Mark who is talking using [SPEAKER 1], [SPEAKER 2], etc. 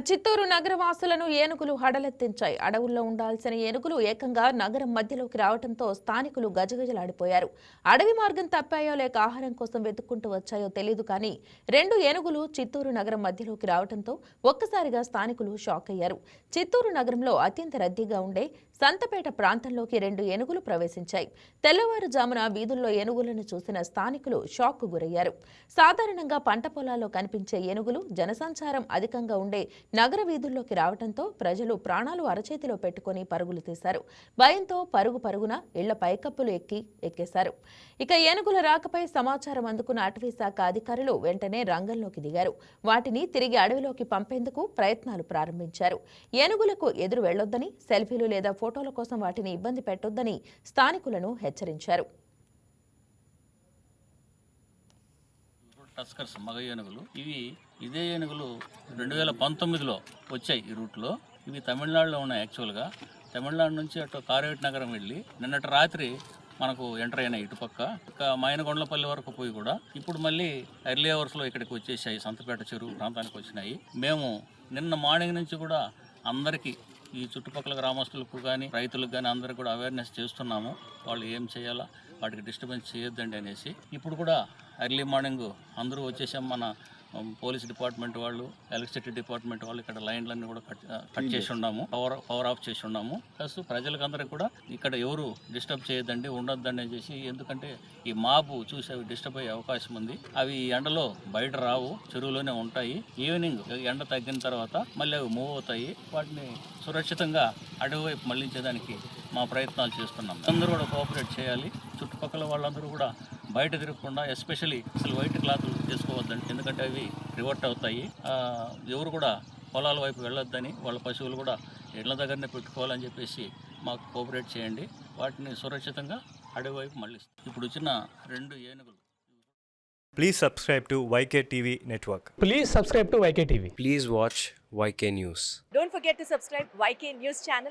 [SPEAKER 1] చిత్తూరు నగరవాసులను ఏనుగులు హడలెత్తించాయి. అడవుల్లో ఉండాల్సిన ఏనుగులు ఏకంగా నగరం మధ్యలోకి రావడంతో స్థానికులు గజగజలాడిపోయారు. అడవి మార్గం తప్పాయో లేక ఆహారం కోసం వెతుక్కుంటూ వచ్చాయో తెలియదు కానీ 2 ఏనుగులు చిత్తూరు నగరం మధ్యలోకి రావడంతో ఒక్కసారిగా స్థానికులు షాక్ అయ్యారు. చిత్తూరు నగరంలో అత్యంత రద్దీగా ఉండే సంతపేట ప్రాంతంలోకి 2 ఏనుగులు ప్రవేశించాయి. తెల్లవారుజామున వీధుల్లో ఏనుగులను చూసిన స్థానికులు షాక్కు గురయ్యారు. సాధారణంగా పంట పొలాల్లో కనిపించే ఏనుగులు జనసంచారం అధికంగా ఉండే నగర వీధుల్లోకి రావడంతో ప్రజలు ప్రాణాలు అరచేతిలో పెట్టుకుని పరుగులు తీశారు. భయంతో పరుగున ఇళ్ల పైకప్పులు ఎక్కేశారు. ఇక ఏనుగుల రాకపై సమాచారం అందుకున్న అటవీ శాఖ అధికారులు వెంటనే రంగంలోకి దిగారు. వాటిని తిరిగి అడవిలోకి పంపేందుకు ప్రయత్నాలు ప్రారంభించారు. ఏనుగులకు ఎదురు వెళ్లొద్దని, సెల్ఫీలు లేదా ఫోటోల కోసం వాటిని ఇబ్బంది పెట్టొద్దని స్థానికులను హెచ్చరించారు.
[SPEAKER 2] టస్కర్స్ మగ ఏనుగులు ఇదే ఏనుగులు 2019లో వచ్చాయి ఈ రూట్లో. ఇవి తమిళనాడులో ఉన్నాయి. యాక్చువల్గా తమిళనాడు నుంచి అటు కారేటి నగరం వెళ్ళి నిన్నటి రాత్రి మనకు ఎంటర్ అయినాయి ఇటుపక్క. ఇక మైనగొండలపల్లి వరకు పోయి కూడా ఇప్పుడు మళ్ళీ ఎర్లీ అవర్స్లో ఇక్కడికి వచ్చేసాయి. సంతపేట చెరువు ప్రాంతానికి వచ్చినాయి. మేము నిన్న మార్నింగ్ నుంచి కూడా అందరికీ ఈ చుట్టుపక్కల గ్రామస్తులకు కానీ రైతులకు కానీ అందరికి కూడా అవేర్నెస్ చేస్తున్నాము. వాళ్ళు ఏం చేయాలా, వాటికి డిస్టర్బెన్స్ చేయొద్దండి అనేసి. ఇప్పుడు కూడా ఎర్లీ మార్నింగ్ అందరూ వచ్చేసాం. మన పోలీస్ డిపార్ట్మెంట్ వాళ్ళు, ఎలక్ట్రిసిటీ డిపార్ట్మెంట్ వాళ్ళు ఇక్కడ లైన్లన్నీ కూడా కట్ చేసి ఉన్నాము, పవర్ ఆఫ్ చేసి ఉన్నాము. ప్లస్ ప్రజలకు అందరికి కూడా ఇక్కడ ఎవరు డిస్టర్బ్ చేయొద్దండి, ఉండొద్దండి అని చేసి. ఎందుకంటే ఈ మాబు చూసి అవి డిస్టర్బ్ అయ్యే అవకాశం ఉంది. అవి ఎండలో బయట రావు, చెరువులోనే ఉంటాయి. ఈవినింగ్ ఎండ తగ్గిన తర్వాత మళ్ళీ అవి మూవ్ అవుతాయి. వాటిని సురక్షితంగా అడవి వైపు మళ్లించేదానికి మా ప్రయత్నాలు చేస్తున్నాం. అందరూ కూడా కోఆపరేట్ చేయాలి. చుట్టుపక్కల వాళ్ళందరూ కూడా బయట తిరగకుండా, ఎస్పెషల్లీ అసలు వైట్ క్లాతులు తీసుకోవద్దండి, ఎందుకంటే అవి రివర్ట్ అవుతాయి. ఎవరు కూడా పొలాల వైపు వెళ్ళొద్దని, వాళ్ళ పశువులు కూడా ఇళ్ల దగ్గరనే పెట్టుకోవాలని చెప్పేసి మాకు కోఆపరేట్ చేయండి. వాటిని సురక్షితంగా అడవి వైపు మళ్ళిస్తాం. ఇప్పుడు వచ్చిన 2 ఏనుగులు.
[SPEAKER 3] Please subscribe to YK TV Network.
[SPEAKER 4] Please subscribe to YK TV.
[SPEAKER 5] Please watch YK News.
[SPEAKER 6] Don't forget to subscribe YK News channel.